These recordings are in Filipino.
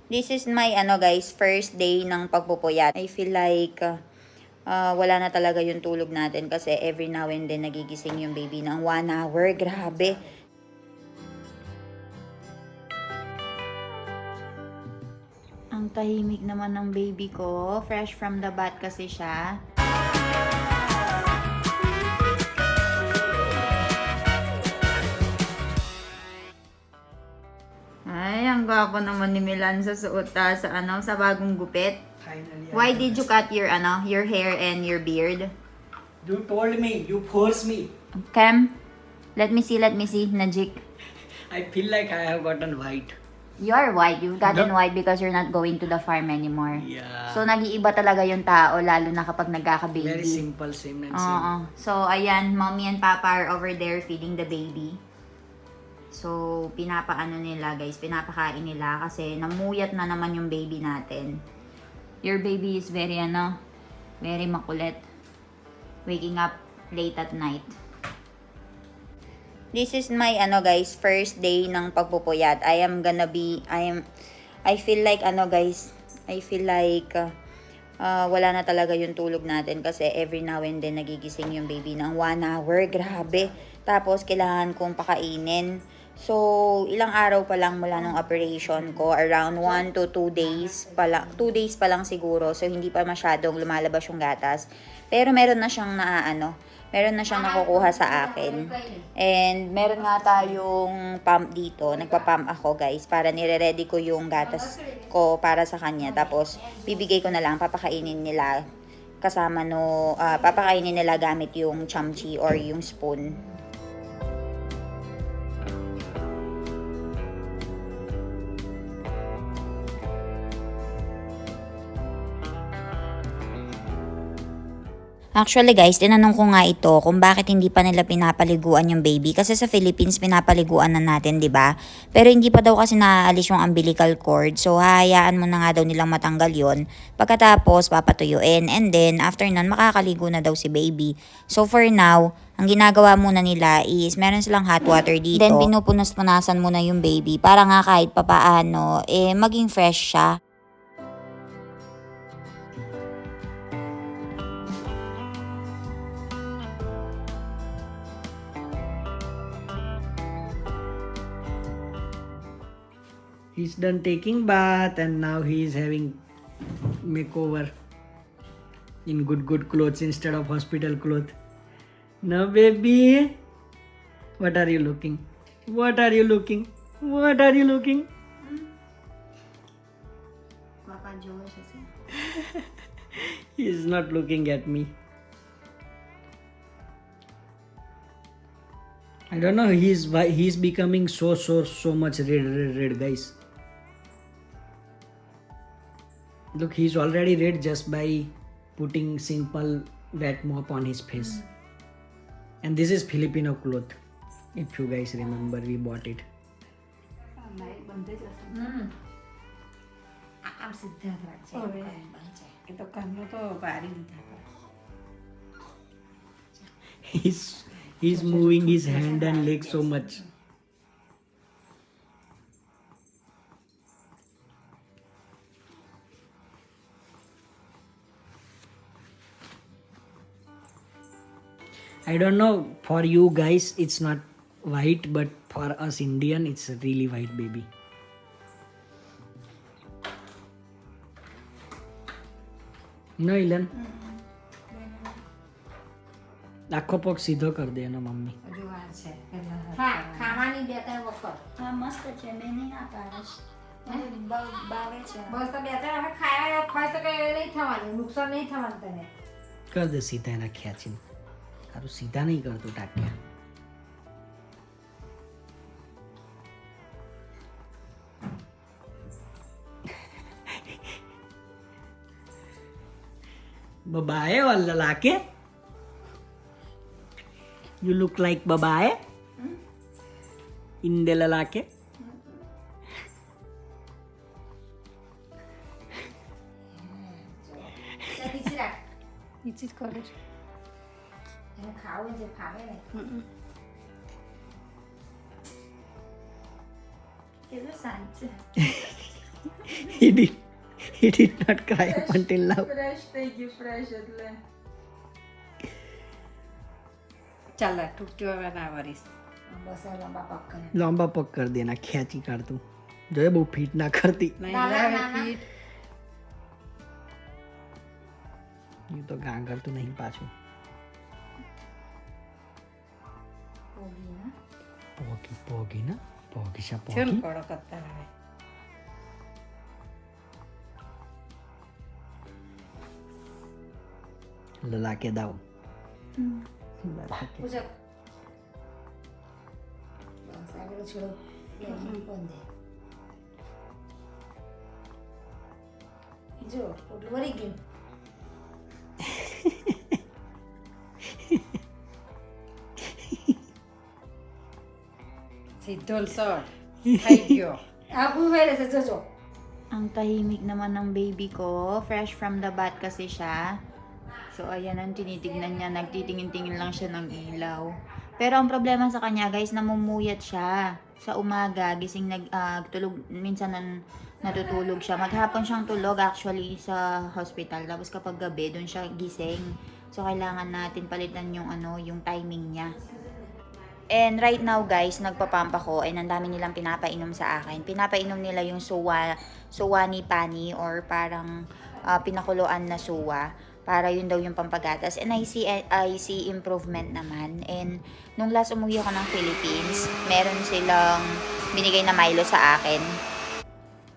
This is my guys, first day ng pagpupuyat. I feel like wala na talaga yung tulog natin kasi every now and then nagigising yung baby ng 1 hour. Grabe. Ang tahimik naman ng baby ko. Fresh from the bath kasi siya. Ay, ang gwapo naman ni Milan sa suot sa bagong gupit. Finally. Why did you cut your your hair and your beard? You told me, you forced me. Cam, let me see, Najik. I feel like I have gotten white. You are white. You've gotten white because you're not going to the farm anymore. Yeah. So, nag-iiba talaga yung tao, lalo na kapag nagkaka-baby. Very simple, same and same. Oo. So, ayan, mommy and papa are over there feeding the baby. So, pinapaano nila guys, pinapakain nila kasi namuyat na naman yung baby natin. Your baby is very very makulit. Waking up late at night. This is my guys, first day ng pagpupuyat. I feel like wala na talaga yung tulog natin kasi every now and then nagigising yung baby ng 1 hour. Grabe. Tapos kailangan kong pakainin. So, ilang araw pa lang mula nung operation ko, around 1 to 2 days pa lang, 2 days pa lang siguro. So, hindi pa masyadong lumalabas yung gatas. Pero meron na siyang meron na siyang nakukuha sa akin. And meron nga tayong pump dito. Nagpa-pump ako guys para nire-ready ko yung gatas ko para sa kanya. Tapos bibigay ko na lang, papakainin nila kasama papakainin nila gamit yung chamchi or yung spoon. Actually guys, tinanong ko nga ito kung bakit hindi pa nila pinapaliguan yung baby. Kasi sa Philippines, pinapaliguan na natin, di ba? Pero hindi pa daw kasi naaalis yung umbilical cord. So, hahayaan mo na nga daw nilang matanggal yon. Pagkatapos, papatuyuin. And then, after nun, makakaligo na daw si baby. So, for now, ang ginagawa muna nila is, meron silang hot water dito. Then, pinupunas-punasan muna yung baby para nga kahit papaano, maging fresh siya. He's done taking bath and now he is having makeover in good clothes instead of hospital clothes. Now baby, what are you looking? What are you looking? What are you looking? He is not looking at me. I don't know, he's becoming so much red guys. Look, he's already red just by putting simple wet mop on his face. And this is Filipino cloth. If you guys remember, we bought it. He's moving his hand and leg so much. I don't know, for you guys it's not white, but for us Indian it's a really white baby. No, Ilan? આખો પગ સીધો કર દે એનો મમ્મી. ખાવાની બે ત્રણ વખત હા, મસ્ત છે. મેં નહીં ના પાડશ. ભાવે છે. બસ તો બે ત્રણ વખત ખાયા ખવાય તો કઈ નહીં થવાનું, નુકસાન નહીં થવાનું તને. કર દે સીધા એના ખ્યાચીને. તારું સીધા નહીં કરતું ટાંક્યા. babae or lalaki? You look like babae? Hindi lalaki? નિશ્ચિત કરે છે એને ખાવું જે ભાવે ને કેટલું શાંત છે. he did not cry up until now. Fresh पैकी फ्रेशतले चल टुकटुवा बनावरीस बसायला बापा करे लंबा पग कर देना खेची काढ तू जो है वो फिट ना करती नाही दादा, लय नाना. पीठ. ये तो गांगर तो नहीं पाछू पोगी पोगी ना पोगी सा छान पोगी कडक आता आहे. लला के दाव लला के पूजा सागरं छिडो पण दे जो पोटवर घेऊन si Dolsor Taigyo aku pwede sa Jojo Ang tahimik naman ng baby ko. Fresh from the bath kasi siya. So, ayan ang tinitignan niya. Nagtitingin-tingin lang siya ng ilaw. Pero ang problema sa kanya, guys, namumuyat siya. Sa umaga, gising tulog. Minsan natutulog siya. Maghapon siyang tulog actually sa hospital. Tapos kapag gabi, doon siya gising. So, kailangan natin palitan yung yung timing niya. And right now guys, nagpapampa ko and ang dami nilang pinapainom sa akin. Pinapainom nila yung suwani pani or parang pinakuluan na suwa para yun daw yung pampagatas. And I see improvement naman. And nung last umuwi ako ng Philippines, meron silang binigay na Milo sa akin.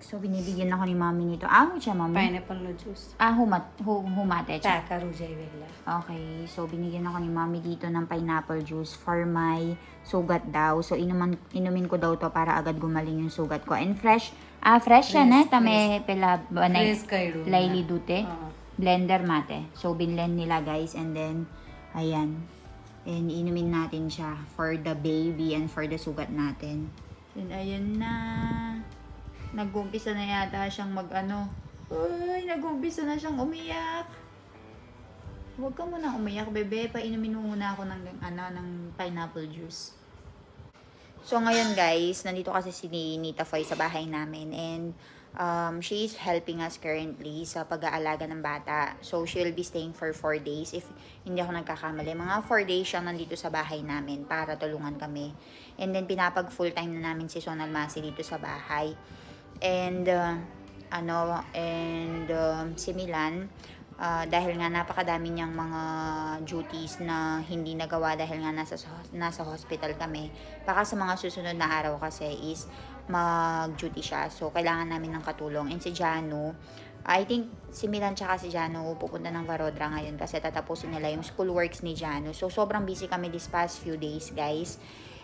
So binibigyan ako ni mami nito. Siya mami? pineapple no juice Humate. taka rujay vegla Okay, so binigyan ako ni mami dito ng pineapple juice for my sugat daw. So inumin ko daw to para agad gumaling yung sugat ko. And fresh yan tame pela banay fresh kayo laili dute. Blender mate. So binlend nila guys and then ayan. And inumin natin siya for the baby and for the sugat natin. And ayan na. Nag-umpisa na yata siyang Uy, nag-umpisa na siyang umiyak. Huwag ka muna umiyak, bebe. Painumin mo muna ako ng pineapple juice. So, ngayon guys, nandito kasi si Nita Foy sa bahay namin. And she is helping us currently sa pag-aalaga ng bata. So, she will be staying for 4 days. If hindi ako nagkakamali, mga 4 days siyang nandito sa bahay namin para tulungan kami. And then, pinapag full time na namin si Sonal Masi dito sa bahay. And si Milan, dahil nga napakadami niyang mga duties na hindi nagawa dahil nga nasa hospital kami. Baka sa mga susunod na araw kasi is mag-duty siya. So, kailangan namin ng katulong. And si Janu, I think si Milan tsaka si Janu pupunta ng Varodra ngayon kasi tatapusin nila yung schoolworks ni Janu. So, sobrang busy kami this past few days, guys.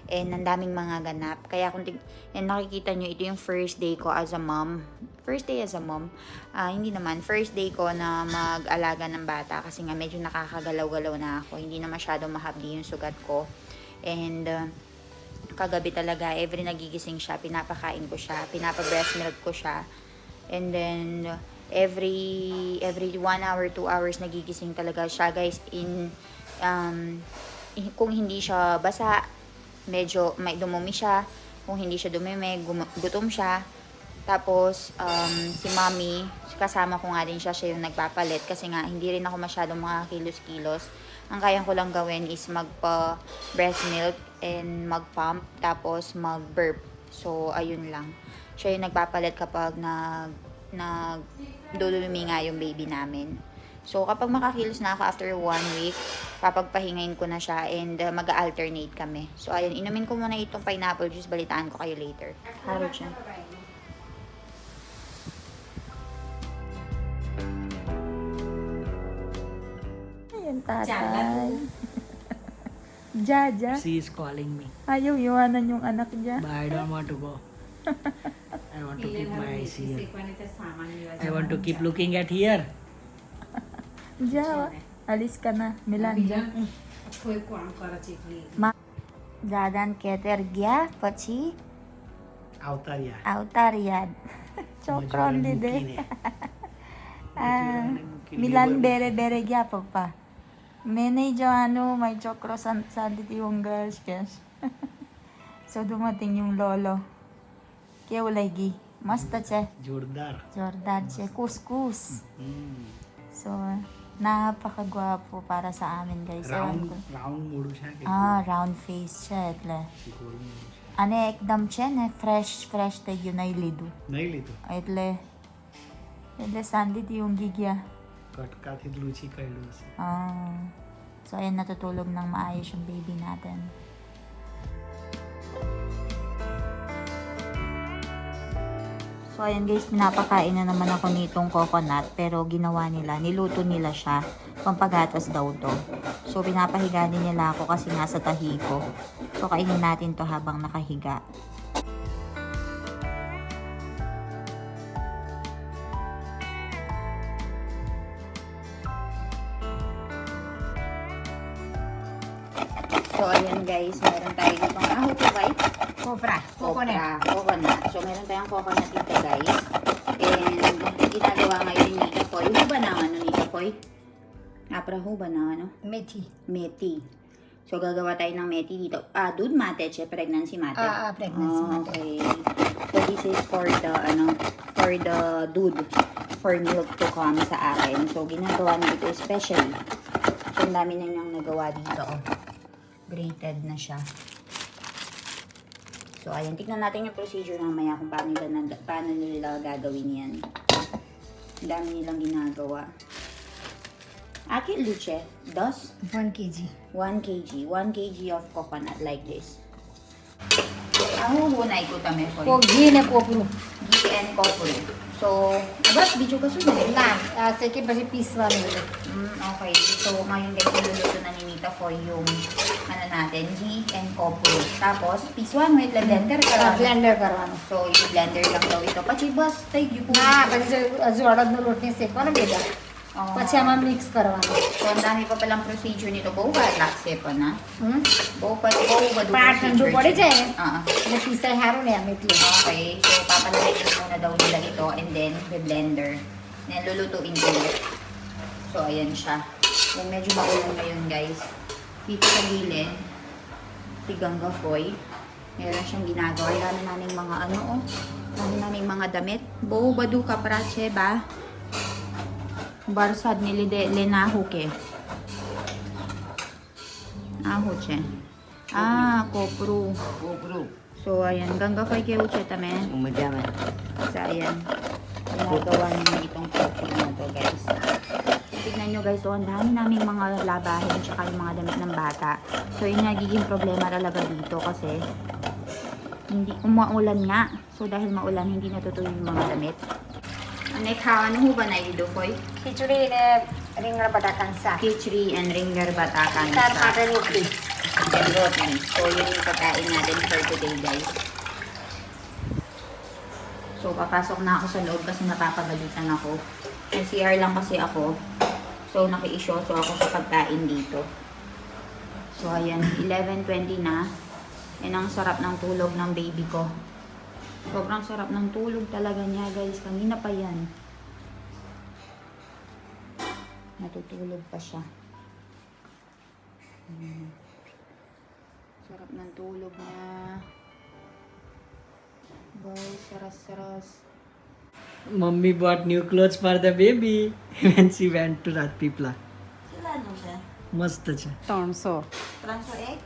And ang daming mga ganap. Kaya and nakikita nyo, ito yung first day ko as a mom. First day as a mom. Hindi naman. First day ko na mag-alaga ng bata kasi nga medyo nakakagalaw-galaw na ako. Hindi na masyadong mahabdi yung sugat ko. And kagabi talaga, every nagigising siya, pinapakain ko siya, pinapa-breast milk ko siya. And then, every 1 hour, 2 hours nagigising talaga siya, guys. Kung hindi siya basa, medyo may dumumi siya. Kung hindi siya dumumi, gutom siya. Tapos, si mami, kasama ko nga din siya yung nagpapalit. Kasi nga, hindi rin ako masyadong mga kilos-kilos. Ang kaya ko lang gawin is magpa-breast milk and mag-pump, tapos mag-burp. So, ayun lang. Siya yung nagpapalit kapag nagdudumi nga yung baby namin. So, kapag makakilos na ako after 1 week, papagpahingayin ko na siya and mag-alternate kami. So, ayun, inumin ko muna itong pineapple juice. Balitaan ko kayo later. Harot siya. Ayun, tatay. Jaja. She is calling me, Ayaw iwanan yung anak niya. but I don't want to go. I want to keep my eyes here. I want to keep looking at here. Jawa. Alis ka na. Milan, Jawa. Dadan keter gya પછી આવતા રહ્યા છોકરાને લીધે મિલાન બેરે બેરે ગયા પપ્પા મેં નહીં જવાનું may છોકરો શાંતિથી ઊંઘશ કે so dumating yung lolo કેવું લાગી मस्त छे जोरदार जोरदार छे कुसकुस so napakagwapo para sa amin guys Ewan ko. Round મોડું છે કે round face છે એટલે ગોળ મોડું છે અને એકદમ છે ને fresh થઈ ગયું નહીં લીધું નહીં લીધું એટલે શાંતિથી ઊંઘી ગયા કટકાથી જ લૂછી કાઢ્યું હશે so ayan natutulog ng maayos yung baby natin. So ayan guys, pinapakain na naman ako nitong coconut pero ginawa nila, niluto nila siya, pampagatas daw to. So pinapahiga din nila ako kasi nasa tahi ko. So kainin natin to habang nakahiga. So ayan guys, meron tayo ditong ito right? Kopra. Coconut. Coconut. So, meron tayong coconut dito, guys. And, ginagawa ngayon ni Nita Poy. Huba na ano, Nita Poy? Huba na ano? Methi. Meti. So, gagawa tayo ng meti dito. Dood mate, pregnancy mate. Pregnancy mate. Okay. So, this is for the dood. For milk to come sa akin. So, ginagawa na ito especially. So, ang dami na niyang nagawa dito. Grated na siya. So, ayan. Tignan natin yung procedure mamaya kung paano nila gagawin yan. Ang dami nilang ginagawa. Aki luche, 1 kg. 1 kg. 1 kg of coconut like this. Ang hunay ko tame ko. घी ने कोपरू. Ghee and coconut. So, abas, video ka sunod. ना से के પછી પીસવાનું એટલે. Okay. So, ngayon guys, niluluto na ni Nita for yung natin, ghee and coconut. Tapos, pisuan mo એટલે blender ka. Blender કરવાનું. So, yung blender lang daw ito. પછી બસ થઈ ગયું. ના પછી હજુ અડદનો લોટ ને શેકવાનો બેટા. પછી આમાં મિક્સ કરવાનું. So, ang dami pa palang procedure nito. બહુ વાર લાગશે પણ ના. બહુ બધું પાટ ઠંડુ પડી જાય ને Ah, એટલે પીસાય સારું ને આમ એટલે. okay. So, papalagay muna daw nila ito and then the blender. Then, lulutuin ko. So, ayan siya. Yung medyo maulong ngayon, guys. Dito sa gilid, si Gangga Foy, meron siyang ginagawa. Lalo naming mga lalo naming mga damit. Bo, badu ka prache ba? Barsad nili de lenahu ke. Che. Kopru. So, ayan. Gangga Foy ke uche tame. So, ayan. Ginagawa niyo itong kopru na to, guys. Tignan nyo guys, ang dami naming mga labahin tsaka yung mga damit ng bata. So, yung nagiging problema talaga dito kasi hindi umuulan nga. So, dahil maulan, hindi natutuyo yung mga damit. Ano ho ba na ito, Koy? ખીચડી ને રીંગણ બટાકાનું શાક. Khichdi and ringer batakan. તાર માટે રોટલી. And roti. So, yun yung pagkain natin for today, guys. So, papasok na ako sa loob kasi napapagalitan ako. CR lang kasi ako. So, naki-isyoso ako sa pagkain dito. So, ayan. 11:20 na. And ang sarap ng tulog ng baby ko. Sobrang sarap ng tulog talaga niya, guys. Kanina pa yan. Natutulog pa siya. Sarap ng tulog niya. Guys, saras-saras. Mummy bought new clothes for the baby when she went to Ratpipla. Sila ano siya? મસ્ત છે 300. Transo egg?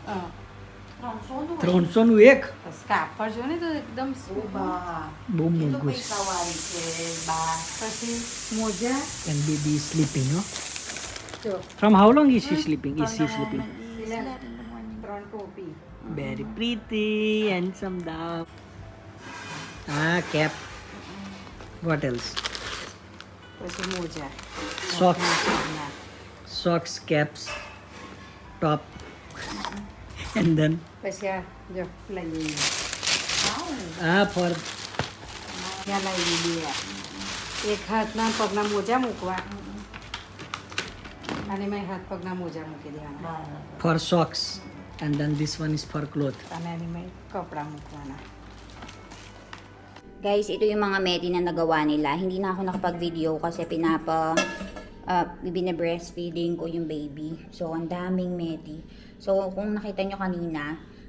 હા. Transo no? 300 નું એક કાપડ જો ને તો એકદમ Ba? બહુ Ito મોંઘું may છે kawali ba? પછી મોજા and baby is sleeping no જો from how long is she sleeping sleeping 3 ટોપી. very pretty handsome down cap what else પછી મોજા. socks socks caps top and then પછી આ જો લઈ લઈએ. for ત્યાં લઈ લીધી આ. એક હાથના પગના મોજા મૂકવા અને મેં હાથ પગના મોજા મૂકી દેવાના for socks and then this one is for cloth અને એની મેં કપડાં મૂકવાના. Guys, ito yung mga medi na nagawa nila. Hindi na ako nakapag-video kasi binibreastfeeding ko yung baby. So, ang daming medi. So, kung nakita nyo kanina,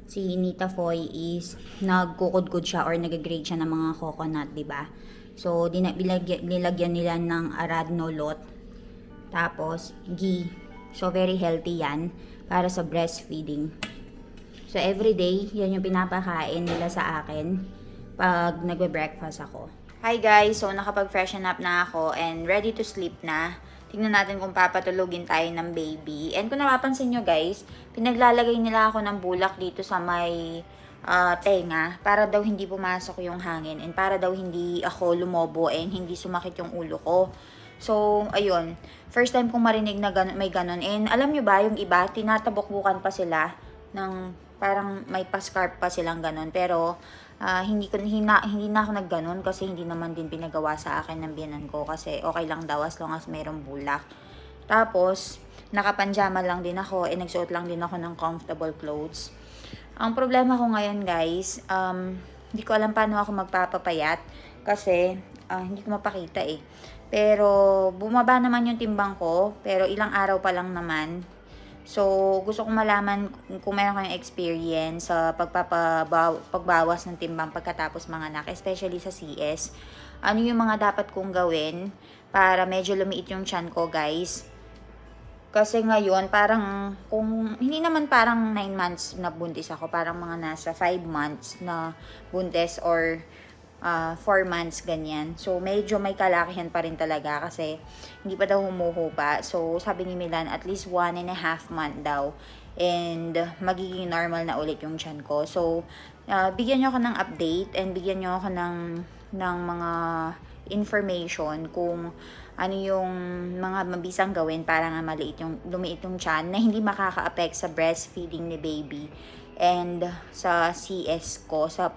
si Nita Foy is nagkukudkod siya or nag-grate siya ng mga coconut, di ba? So, nilagyan nila ng aradnolot, tapos ghee. So, very healthy yan para sa breastfeeding. So, everyday, yan yung pinapakain nila sa akin pag nagbe-breakfast ako. Hi guys! So, nakapag-freshen up na ako and ready to sleep na. Tingnan natin kung papatulogin tayo ng baby. And kung napapansin nyo guys, pinaglalagay nila ako ng bulak dito sa may tenga para daw hindi pumasok yung hangin and para daw hindi ako lumobo and hindi sumakit yung ulo ko. So, ayun. First time kong marinig na may ganun. And alam nyo ba, yung iba, tinatabok-bukan pa sila ng parang may pa-scarf pa silang ganun. Pero, hindi na ako nagganon kasi hindi naman din pinagawa sa akin ng biyanan ko kasi okay lang daw as long as mayroong bulak. Tapos, nakapanjama lang din ako and nagsuot lang din ako ng comfortable clothes. Ang problema ko ngayon guys, hindi ko alam paano ako magpapapayat kasi hindi ko mapakita eh. Pero, bumaba naman yung timbang ko, pero ilang araw pa lang naman. So, gusto kong malaman kung meron kayong experience sa pagbawas ng timbang pagkatapos mga anak, especially sa CS. Ano yung mga dapat kong gawin para medyo lumiit yung tiyan ko, guys? Kasi ngayon, parang, hindi naman parang 9 months na buntis ako, parang mga nasa 5 months na buntis or 4 months, ganyan. So, medyo may kalakihan pa rin talaga kasi hindi pa daw humuhupa. So, sabi ni Milan, at least 1.5 month daw. And, magiging normal na ulit yung tiyan ko. So, bigyan nyo ako ng update and bigyan nyo ako ng mga information kung ano yung mga mabisang gawin para nga lumiit yung tiyan na hindi makaka-affect sa breastfeeding ni baby and sa CS ko, sa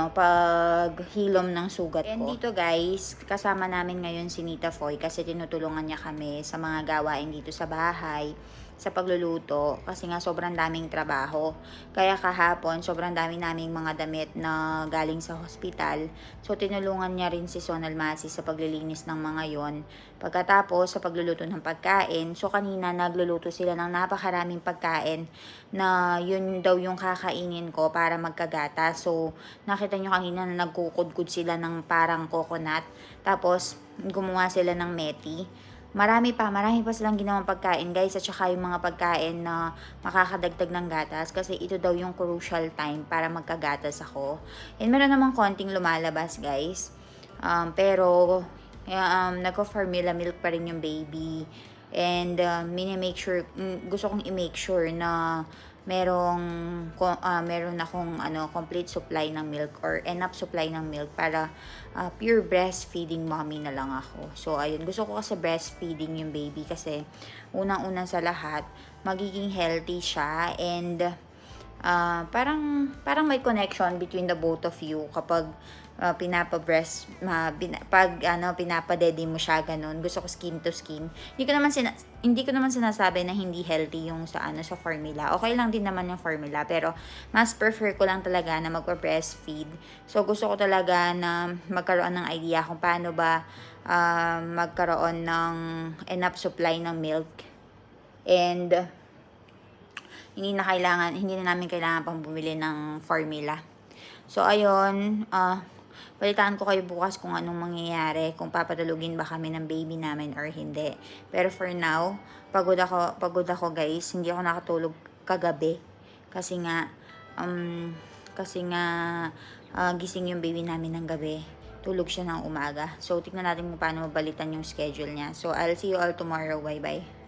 paghilom ng sugat ko. And dito guys, kasama namin ngayon si Nita Foy kasi tinutulungan niya kami sa mga gawain dito sa bahay, sa pagluluto, kasi nga sobrang daming trabaho. Kaya kahapon, sobrang dami naming mga damit na galing sa hospital. So, tinulungan niya rin si Sonal Masi sa paglilinis ng mga yon. Pagkatapos, sa pagluluto ng pagkain, so kanina nagluluto sila ng napakaraming pagkain na yun daw yung kakainin ko para magkagata. So, nakita nyo kanina na nagkukudkud sila ng parang coconut. Tapos, gumawa sila ng meti. Marami pa silang ginawang pagkain guys, at saka yung mga pagkain na makakadagdag ng gatas kasi ito daw yung crucial time para magkagatas ako. And meron namang konting lumalabas guys, pero nagko-formula milk pa rin yung baby. And gusto kong i-make sure na meron akong complete supply ng milk or enough supply ng milk para pure breastfeeding mommy na lang ako. So ayun, gusto ko kasi breastfeeding yung baby kasi unang-una sa lahat magiging healthy siya and parang may connection between the both of you kapag pinapadede mo siya ganun. Gusto ko skin to skin. Hindi ko naman sinasabi na hindi healthy yung sa formula. Okay lang din naman yung formula, pero mas prefer ko lang talaga na magpa-breastfeed. So gusto ko talaga na magkaroon ng idea kung paano ba magkaroon ng enough supply ng milk. And hindi na namin kailangan pang bumili ng formula. So ayun, balitaan ko kayo bukas kung anong mangyayari, kung papatulugin ba kami ng baby namin or hindi. Pero for now, pagod ako guys. Hindi ako nakatulog kagabi kasi nga gising yung baby namin ng gabi. Tulog siya ng umaga. So tignan natin kung paano mabalitan yung schedule niya. So I'll see you all tomorrow. Bye bye.